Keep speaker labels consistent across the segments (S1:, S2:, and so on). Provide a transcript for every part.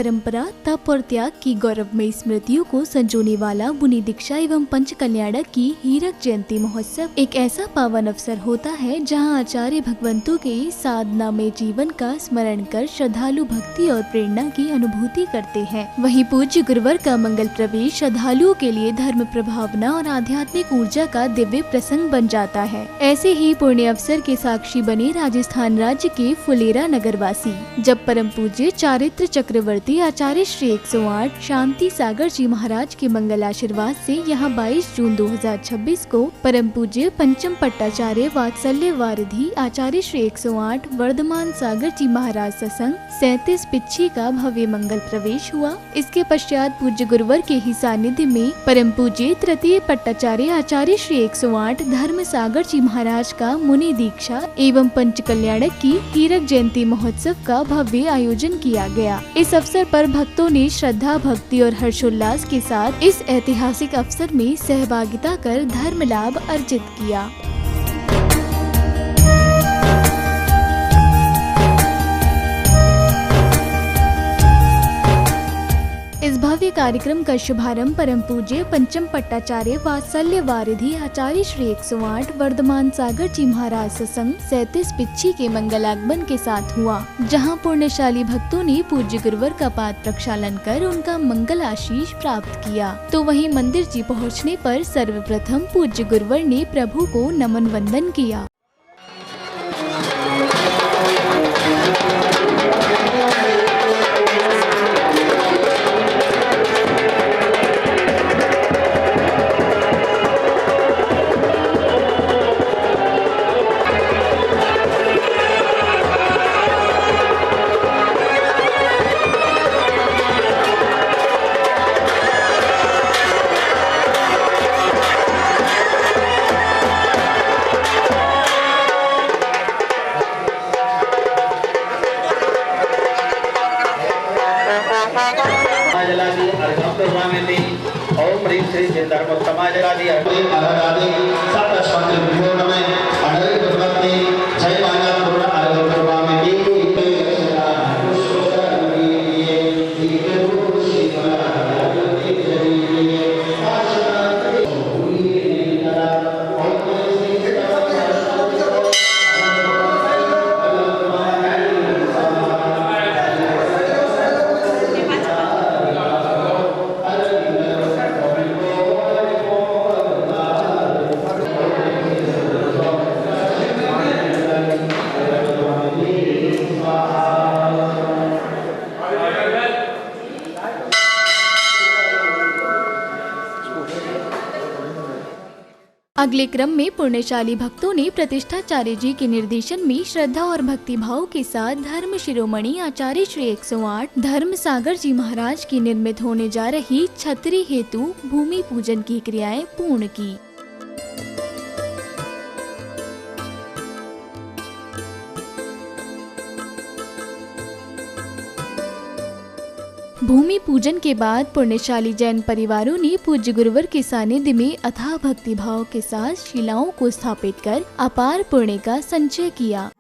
S1: परंपरा, तप और त्याग की गौरवमयी स्मृतियों को संजोने वाला मुनि दीक्षा एवं पंच कल्याणक की हीरक जयंती महोत्सव एक ऐसा पावन अवसर होता है जहां आचार्य भगवंतों के साधना में जीवन का स्मरण कर श्रद्धालु भक्ति और प्रेरणा की अनुभूति करते हैं। वहीं पूज्य गुरुवर का मंगल प्रवेश श्रद्धालुओं के लिए धर्म प्रभावना और आध्यात्मिक ऊर्जा का दिव्य प्रसंग बन जाता है। ऐसे ही पुण्य अवसर के साक्षी बने राजस्थान राज्य के फुलेरा नगरवासी, जब परम पूज्य चारित्र चक्रवर्ती आचार्य श्री 108 शांति सागर जी महाराज के मंगल आशीर्वाद से यहाँ 22 जून 2026 को परम पूज्य पंचम पट्टाचार्य वात्सल्य वारिधि आचार्य श्री 108 वर्धमान सागर जी महाराज सत्संग 37 पिच्छी का भव्य मंगल प्रवेश हुआ। इसके पश्चात पूज्य गुरुवर के ही सानिध्य में परम पूज्य तृतीय पट्टाचार्य आचार्य श्री 108 धर्म सागर जी महाराज का मुनि दीक्षा एवं पंच कल्याणक की हीरक जयंती महोत्सव का भव्य आयोजन किया गया। इस अवसर पर भक्तों ने श्रद्धा, भक्ति और हर्षोल्लास के साथ इस ऐतिहासिक अवसर में सहभागिता कर धर्म लाभ अर्जित किया। इस भव्य कार्यक्रम का शुभारंभ परम पूज्य पंचम पट्टाचार्य वात्सल्य वारिधि आचार्य श्री 108 वर्धमान सागर जी महाराज सत्संग 37 पिच्छी के मंगल आगमन के साथ हुआ, जहां पुण्यशाली भक्तों ने पूज्य गुरुवर का पाद प्रक्षालन कर उनका मंगल आशीष प्राप्त किया। तो वहीं मंदिर जी पहुंचने पर सर्वप्रथम पूज्य गुरुवर ने प्रभु को नमन वंदन किया।
S2: ओम ह्रीं श्री सिद्धार्थोत्तमाय राधे राधे सप्तस्वंत विभो नमः अनल भगवती जय माया पूर्ण अनल भगवामी
S1: अगले क्रम में पुण्यशाली भक्तों ने प्रतिष्ठाचार्य जी के निर्देशन में श्रद्धा और भक्ति भाव के साथ धर्म शिरोमणि आचार्य श्री 108 धर्म सागर जी महाराज की निर्मित होने जा रही छतरी हेतु भूमि पूजन की क्रियाएं पूर्ण की। भूमि पूजन के बाद पुण्यशाली जैन परिवारों ने पूज्य गुरुवर के सानिध्य में अथाह भक्ति भाव के साथ शिलाओं को स्थापित कर अपार पुण्य का संचय किया।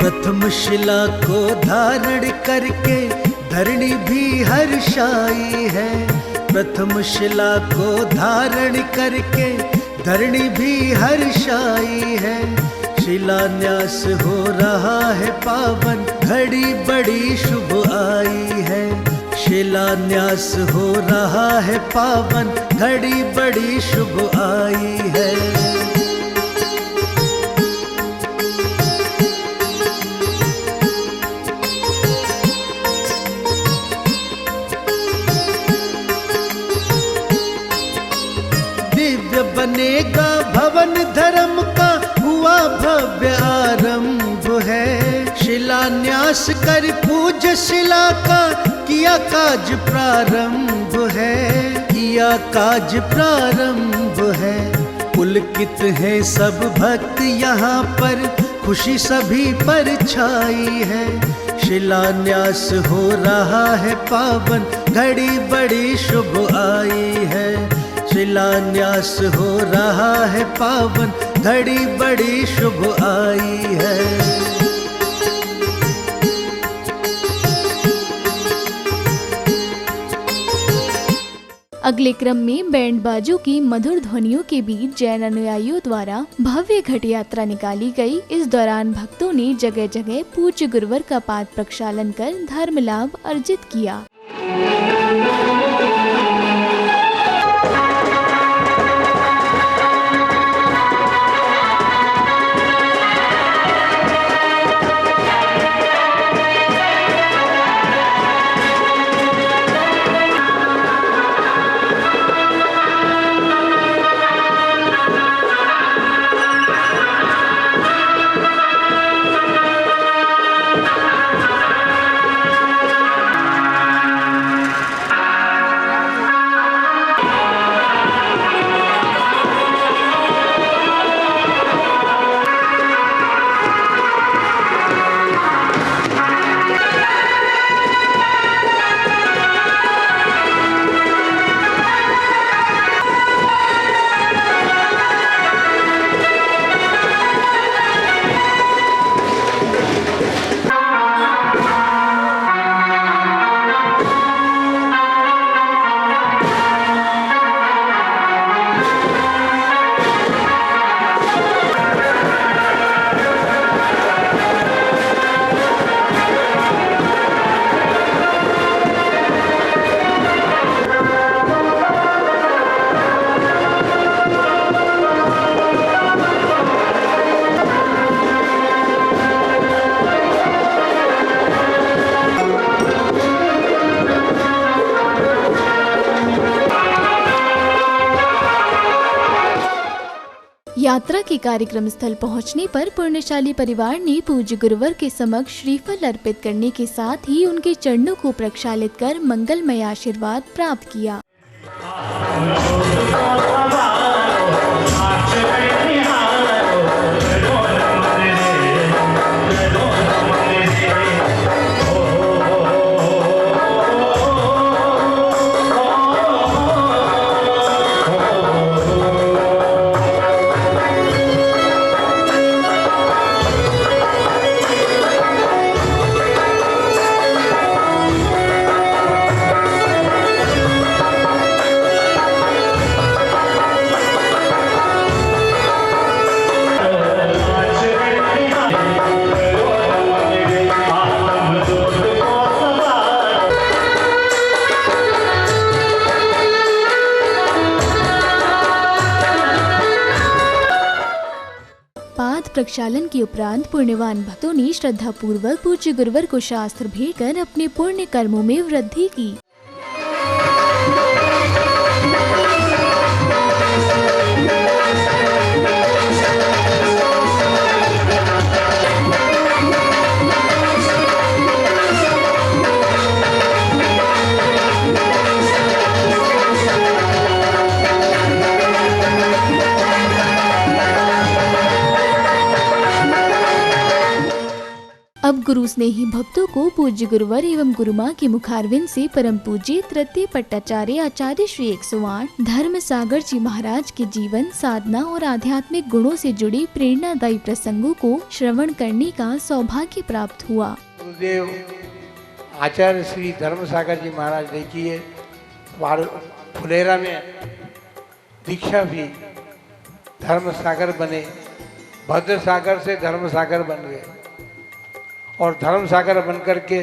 S3: प्रथम शिला को धारण करके धरणी भी हर्षाई है। प्रथम शिला को धारण करके धरणी भी हर्षाई है। शिलान्यास हो रहा है पावन, घड़ी बड़ी शुभ आई है। शिलान्यास हो रहा है पावन, घड़ी बड़ी शुभ आई है। दिव्य बनेगा भवन धर्म का, हुआ भव्य आरंभ है। शिलान्यास कर पूज शिला का, किया काज प्रारंभ है। किया काज प्रारंभ है। पुलकित है सब भक्त यहाँ पर, खुशी सभी पर छाई है। शिलान्यास हो रहा है पावन, घड़ी बड़ी शुभ आई है। शिलान्यास हो रहा है पावन, घड़ी बड़ी शुभ आई है।
S1: अगले क्रम में बैंड बाजों की मधुर ध्वनियों के बीच जैन अनुयायियों द्वारा भव्य घट यात्रा निकाली गई। इस दौरान भक्तों ने जगह जगह पूज्य गुरुवर का पाद प्रक्षालन कर धर्म लाभ अर्जित किया। यात्रा के कार्यक्रम स्थल पहुंचने पर पुण्यशाली परिवार ने पूज्य गुरुवर के समक्ष श्रीफल अर्पित करने के साथ ही उनके चरणों को प्रक्षालित कर मंगलमय आशीर्वाद प्राप्त किया। पाद प्रक्षालन के उपरांत पुण्यवान भक्तों ने श्रद्धा पूर्वक पूज्य गुरुवर को शास्त्र भेंट कर अपने पुण्य कर्मों में वृद्धि की। अब गुरु स्नेही भक्तों को पूज्य गुरुवर एवं गुरुमाँ के मुखारविंद से परम पूज्य तृतीय पट्टाचार्य आचार्य श्री 108 धर्म सागर जी महाराज के जीवन, साधना और आध्यात्मिक गुणों से जुड़े प्रेरणादायी प्रसंगों को श्रवण करने का सौभाग्य प्राप्त हुआ।
S4: गुरुदेव आचार्य श्री धर्म सागर जी महाराज देखिए फुलेरा में दीक्षा भी धर्म सागर बने, भद्र सागर से धर्म सागर बन गए और धर्म सागर बनकर के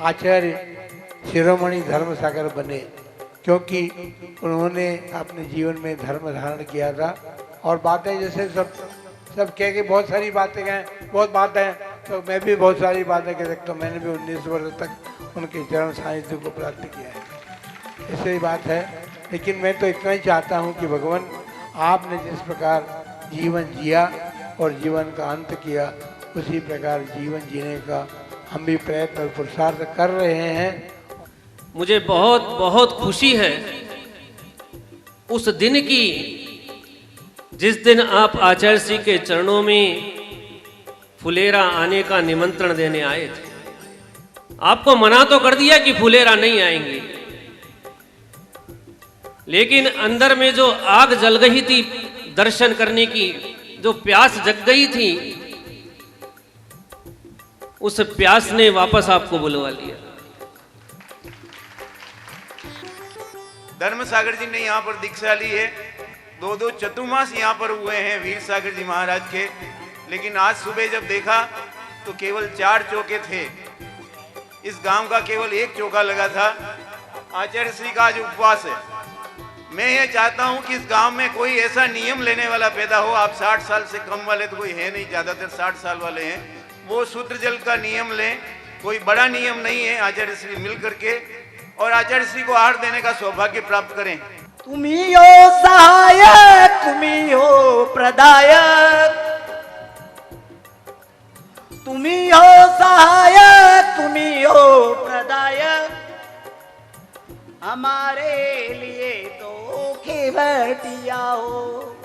S4: आचार्य शिरोमणि धर्म सागर बने, क्योंकि उन्होंने अपने जीवन में धर्म धारण किया था। और बातें जैसे सब कह के बहुत सारी बातें कहें, बहुत बातें, तो मैं भी बहुत सारी बातें कह सकता हूँ। मैंने भी 19 वर्ष तक उनके चरण सानिध्य को प्राप्त किया है, ऐसी बात है। लेकिन मैं तो इतना ही चाहता हूँ कि भगवान आपने जिस प्रकार जीवन जिया और जीवन का अंत किया, उसी प्रकार जीवन जीने का हम भी प्रयत्न और पुरुषार्थ कर रहे हैं।
S5: मुझे बहुत बहुत खुशी है उस दिन की जिस दिन आप आचार्य श्री के चरणों में फुलेरा आने का निमंत्रण देने आए थे। आपको मना तो कर दिया कि फुलेरा नहीं आएंगे, लेकिन अंदर में जो आग जल गई थी दर्शन करने की, जो प्यास जग गई थी, उस प्यास ने वापस आपको बुलवा लिया।
S6: धर्म सागर जी ने यहाँ पर दीक्षा ली है। 2-2 चतुर्मास यहाँ पर हुए हैं वीर सागर जी महाराज के, लेकिन आज सुबह जब देखा तो केवल 4 चौके थे। इस गांव का केवल 1 चौका लगा था। आचार्य श्री का आज उपवास है। मैं ये चाहता हूं कि इस गांव में कोई ऐसा नियम लेने वाला पैदा हो। आप 60 साल से कम वाले तो कोई है नहीं, ज्यादातर 60 साल वाले हैं। वो शुद्ध जल का नियम लें। कोई बड़ा नियम नहीं है। आचार्य श्री मिल करके और आचार्य श्री को आहार देने का सौभाग्य प्राप्त करें।
S7: तुम्ही हो सहायक, तुम्ही हो प्रदायक, तुम्ही हो सहायक, तुम्ही हो प्रदायक, हमारे लिए तो केवटिया हो।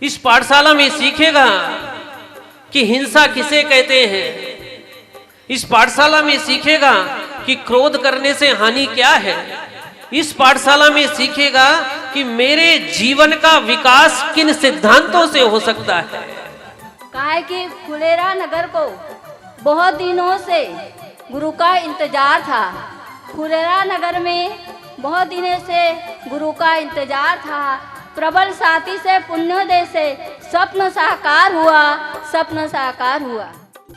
S5: इस पाठशाला में सीखेगा कि हिंसा किसे कहते हैं। इस पाठशाला में सीखेगा कि क्रोध करने से हानि क्या है। इस पाठशाला में सीखेगा कि मेरे जीवन का विकास किन सिद्धांतों से हो सकता है।
S8: काहे कि फुलेरा नगर को बहुत दिनों से गुरु का इंतजार था। फुलेरा नगर में बहुत दिनों से गुरु का इंतजार था। प्रबल साथी से पुण्योदय से स्वप्न साकार हुआ, स्वप्न साकार हुआ।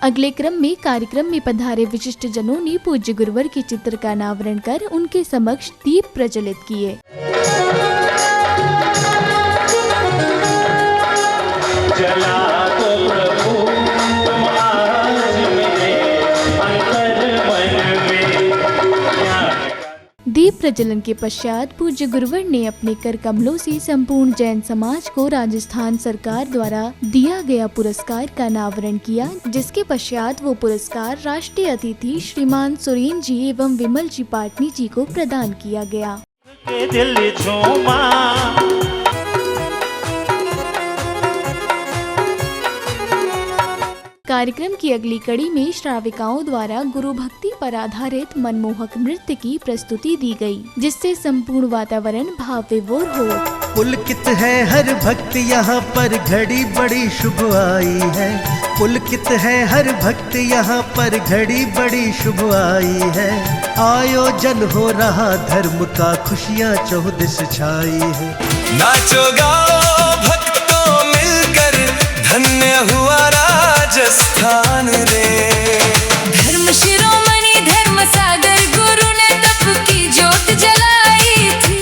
S1: अगले क्रम में कार्यक्रम में पधारे विशिष्ट जनों ने पूज्य गुरुवर के चित्र का अनावरण कर उनके समक्ष दीप प्रज्वलित किए। दीप प्रज्वलन के पश्चात पूज्य गुरुवर ने अपने कर कमलों से संपूर्ण जैन समाज को राजस्थान सरकार द्वारा दिया गया पुरस्कार का अनावरण किया, जिसके पश्चात वो पुरस्कार राष्ट्रीय अतिथि श्रीमान सुरेन जी एवं विमल जी पाटनी जी को प्रदान किया गया। कार्यक्रम की अगली कड़ी में श्राविकाओं द्वारा गुरु भक्ति पर आधारित मनमोहक नृत्य की प्रस्तुति दी गई, जिससे संपूर्ण वातावरण भाव विभोर हो।
S3: पुलकित है हर भक्त यहाँ पर, घड़ी बड़ी शुभ आई है। पुलकित है हर भक्त यहाँ पर, घड़ी बड़ी शुभ आई है। आयोजन हो रहा धर्म का, खुशियाँ चौदिश छाई है।
S9: नाचो गाओ भक्तों मिलकर, धन्य हुआ राजस्थान रे।
S10: धर्म शिरोमणि धर्म सागर गुरु ने तप की ज्योत जलाई थी।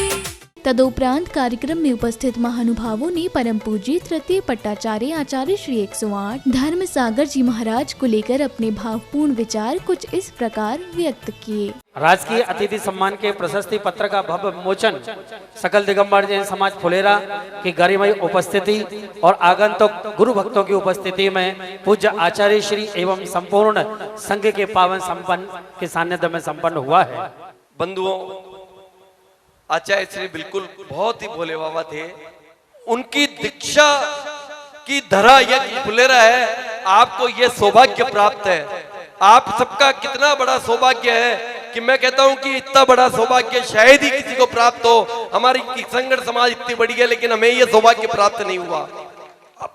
S1: तदुपरांत कार्यक्रम में उपस्थित महानुभावों ने परम पूज्य तृतीय पट्टाचार्य आचार्य श्री 108 धर्म सागर जी महाराज को लेकर अपने भावपूर्ण विचार कुछ इस प्रकार व्यक्त किए।
S11: राजकीय अतिथि सम्मान के प्रशस्ति पत्र का भव्य विमोचन सकल दिगंबर जैन समाज फुलेरा की गरिमामय उपस्थिति और आगंतुक गुरु भक्तों की उपस्थिति में पूज्य आचार्य श्री एवं संपूर्ण संघ के पावन संपन्न के सानिध्य में संपन्न हुआ है।
S9: बंधुओं, आचार्य श्री बिल्कुल बहुत ही भोले बाबा थे। उनकी दीक्षा की धरा यह फुलेरा है। आपको यह सौभाग्य प्राप्त है। आप सबका कितना बड़ा सौभाग्य है कि मैं कहता हूं कि इतना बड़ा सौभाग्य शायद ही किसी को प्राप्त हो। हमारी संगठन समाज इतनी बड़ी है, लेकिन हमें यह सौभाग्य प्राप्त नहीं हुआ।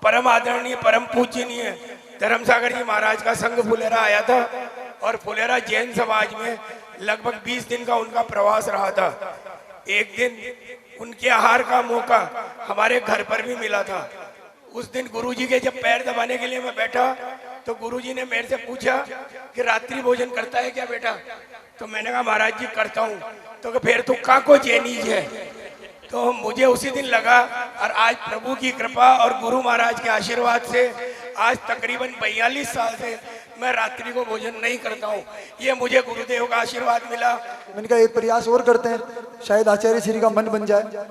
S6: परम आदरणीय परम पूजनीय धर्म सागर जी महाराज का संघ फुलेरा आया था और फुलेरा जैन समाज में लगभग 20 दिन का उनका प्रवास रहा था। एक दिन उनके आहार का मौका हमारे घर पर भी मिला था। उस दिन गुरुजी के जब पैर दबाने के लिए मैं बैठा तो गुरुजी ने मेरे से पूछा कि रात्रि भोजन करता है क्या बेटा? तो मैंने कहा महाराज जी करता हूँ। तो फिर तू का को जैनीज है। तो मुझे उसी दिन लगा और आज प्रभु की कृपा और गुरु महाराज के आशीर्वाद से आज तकरीबन 42 साल से मैं रात्रि को भोजन नहीं करता हूँ। ये मुझे गुरुदेव का आशीर्वाद मिला।
S12: मैंने कहा एक प्रयास और करते हैं, शायद आचार्य श्री का मन बन जाए।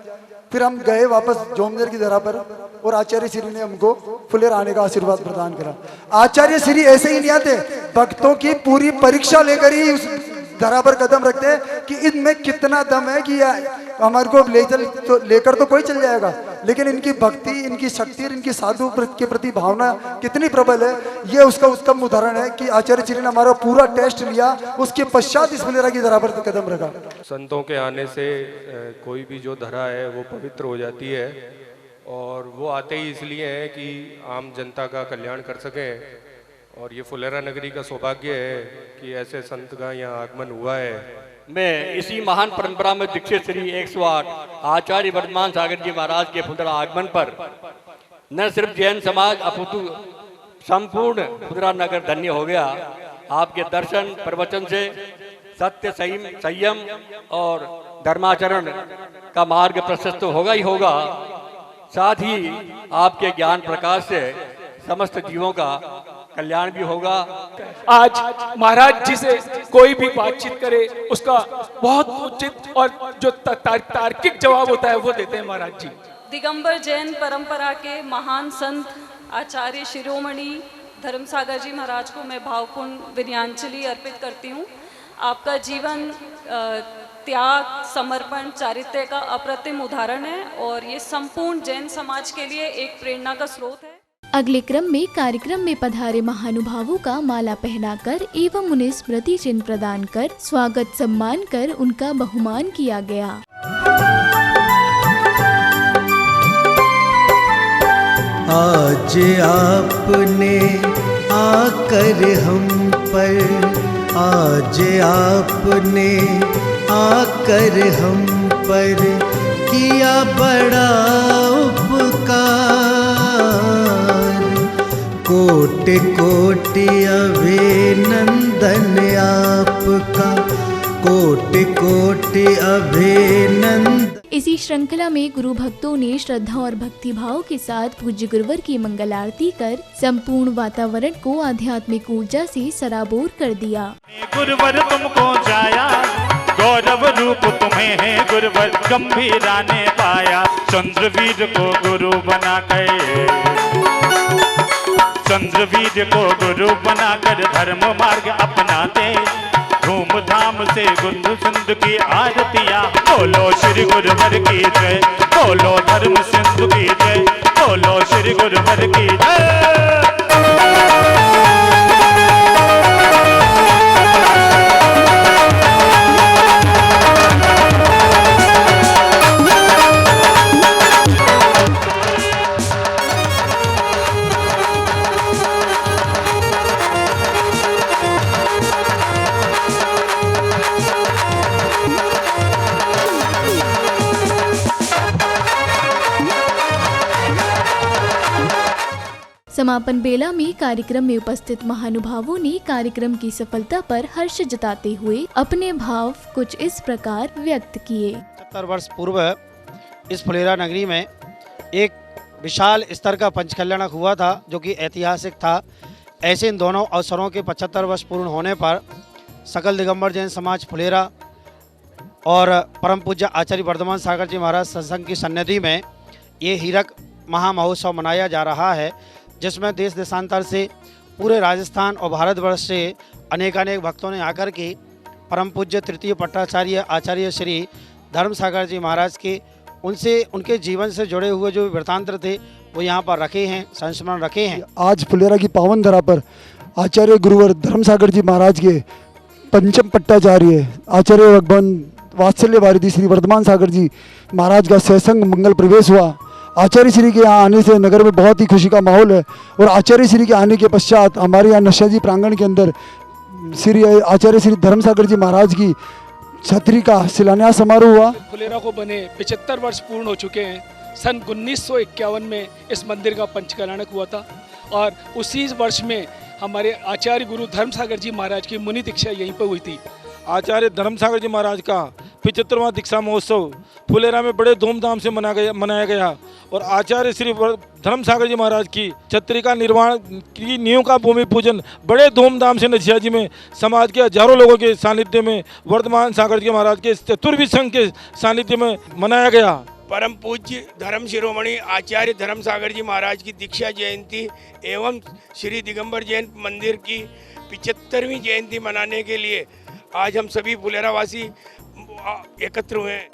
S12: फिर हम गए वापस जोमनेर की धरा पर और आचार्य श्री ने हमको फुलेरा आने का आशीर्वाद प्रदान करा। आचार्य श्री ऐसे ही नहीं आते, भक्तों की पूरी परीक्षा लेकर ही उस धरा पर कदम रखते हैं कि इनमें कितना दम है कि हमारे को लेकर तो कोई चल जाएगा, लेकिन इनकी भक्ति, इनकी शक्ति, इनकी साधु के प्रति भावना कितनी प्रबल है। ये उसका उत्तम उदाहरण है कि आचार्य श्री ने हमारा पूरा टेस्ट लिया, उसके पश्चात इस फुलेरा की धरा पर कदम रखा।
S13: संतों के आने से कोई भी जो धरा है वो पवित्र हो जाती है, और वो आते ही इसलिए हैं कि आम जनता का कल्याण कर सकें। और ये फुलेरा नगरी का सौभाग्य है कि ऐसे संत का यहाँ आगमन हुआ है।
S14: मैं इसी महान परंपरा में दीक्षित श्री 108 आचार्य वर्धमान सागर जी महाराज के फुलरा आगमन पर न सिर्फ जैन समाज अपितु संपूर्ण फुलरा नगर धन्य हो गया। आपके दर्शन प्रवचन से सत्य संयम और धर्माचरण का मार्ग प्रशस्त होगा ही होगा, साथ ही आपके ज्ञान प्रकाश से समस्त जीवों का कल्याण भी होगा।
S15: आज महाराज जी से कोई भी बातचीत करे उसका बहुत उचित और जो तार्किक जवाब होता है वो देते हैं महाराज जी।
S16: दिगंबर जैन परंपरा के महान संत आचार्य शिरोमणि धर्मसागर जी महाराज को मैं भावपूर्ण विनयांजलि अर्पित करती हूँ। आपका जीवन त्याग, समर्पण, चारित्र्य का अप्रतिम उदाहरण है और ये संपूर्ण जैन समाज के लिए एक प्रेरणा का स्रोत है।
S1: अगले क्रम में कार्यक्रम में पधारे महानुभावों का माला पहनाकर एवं उन्हें स्मृति चिन्ह प्रदान कर स्वागत सम्मान कर उनका बहुमान किया गया।
S3: आज आपने आकर हम पर, आज आपने आकर हम पर किया बड़ा उपकार। कोटि कोटि अभिनंदन आपका, कोटि कोटि अभिनंदन।
S1: इसी श्रृंखला में गुरु भक्तों ने श्रद्धा और भक्ति भाव के साथ पूज्य गुरुवर की मंगल आरती कर संपूर्ण वातावरण को आध्यात्मिक ऊर्जा से सराबोर कर दिया।
S17: गुरुवर तुमको जाया, गौरव रूप तुम्हें है गुरुवर, गंभीरा ने पाया। चंद्रवीर को गुरु बनाकर, चंद्रवीर को गुरु बनाकर धर्म मार्ग अपनाते। धूमधाम से गुरु सिंधु की आरतियां, बोलो श्री गुरुवर की जय, बोलो धर्म सिंधु की जय, बोलो श्री गुरुवर की जय।
S1: समापन बेला में कार्यक्रम में उपस्थित महानुभावों ने कार्यक्रम की सफलता पर हर्ष जताते हुए अपने भाव कुछ इस प्रकार व्यक्त किए।
S11: 70 वर्ष पूर्व इस फुलेरा नगरी में एक विशाल स्तर का पंचकल्याणक हुआ था जो कि ऐतिहासिक था। ऐसे इन दोनों अवसरों के 75 वर्ष पूर्ण होने पर सकल दिगंबर जैन समाज फुलेरा और परम पूज्य आचार्य वर्धमान सागर जी महाराज सत्संग की सन्निधि में ये हीरक महामहोत्सव मनाया जा रहा है, जिसमें देश देशांतर से पूरे राजस्थान और भारतवर्ष से अनेकानेक भक्तों ने आकर के परम पूज्य तृतीय पट्टाचार्य आचार्य श्री धर्मसागर जी महाराज के उनसे उनके जीवन से जुड़े हुए जो वृत्तांत थे वो यहाँ पर रखे हैं, संस्मरण रखे हैं।
S12: आज फुलेरा की पावन धरा पर आचार्य गुरुवर धर्मसागर जी महाराज के पंचम पट्टाचार्य आचार्य भगवान वात्सल्य वारिधि श्री वर्धमान सागर जी महाराज का सत्संग मंगल प्रवेश हुआ। आचार्य श्री के यहाँ आने से नगर में बहुत ही खुशी का माहौल है और आचार्य श्री के आने के पश्चात हमारे यहाँ नशाजी प्रांगण के अंदर श्री आचार्य श्री धर्मसागर जी महाराज की छतरी का शिलान्यास समारोह हुआ।
S15: फुलेरा को बने 75 वर्ष पूर्ण हो चुके हैं। सन 1951 में इस मंदिर का पंचकल्याणक हुआ था और उसी वर्ष में हमारे आचार्य गुरु धर्मसागर जी महाराज की मुनि दीक्षा यहीं पर हुई थी।
S18: आचार्य धर्मसागर जी महाराज का 75वां दीक्षा महोत्सव फुलेरा में बड़े धूमधाम से मनाया गया और आचार्य श्री धर्मसागर जी महाराज की छतरी का निर्माण की नींव का भूमि पूजन बड़े धूमधाम से नशिया जी में समाज के हजारों लोगों के सानिध्य में वर्धमान सागर जी महाराज के चतुर्विध संघ के सानिध्य में मनाया गया।
S6: परम पूज्य धर्म शिरोमणि आचार्य धर्मसागर जी महाराज की दीक्षा जयंती एवं श्री दिगंबर जैन मंदिर की 75वीं जयंती मनाने के लिए आज हम सभी फुलेरा वासी एकत्र हुए हैं।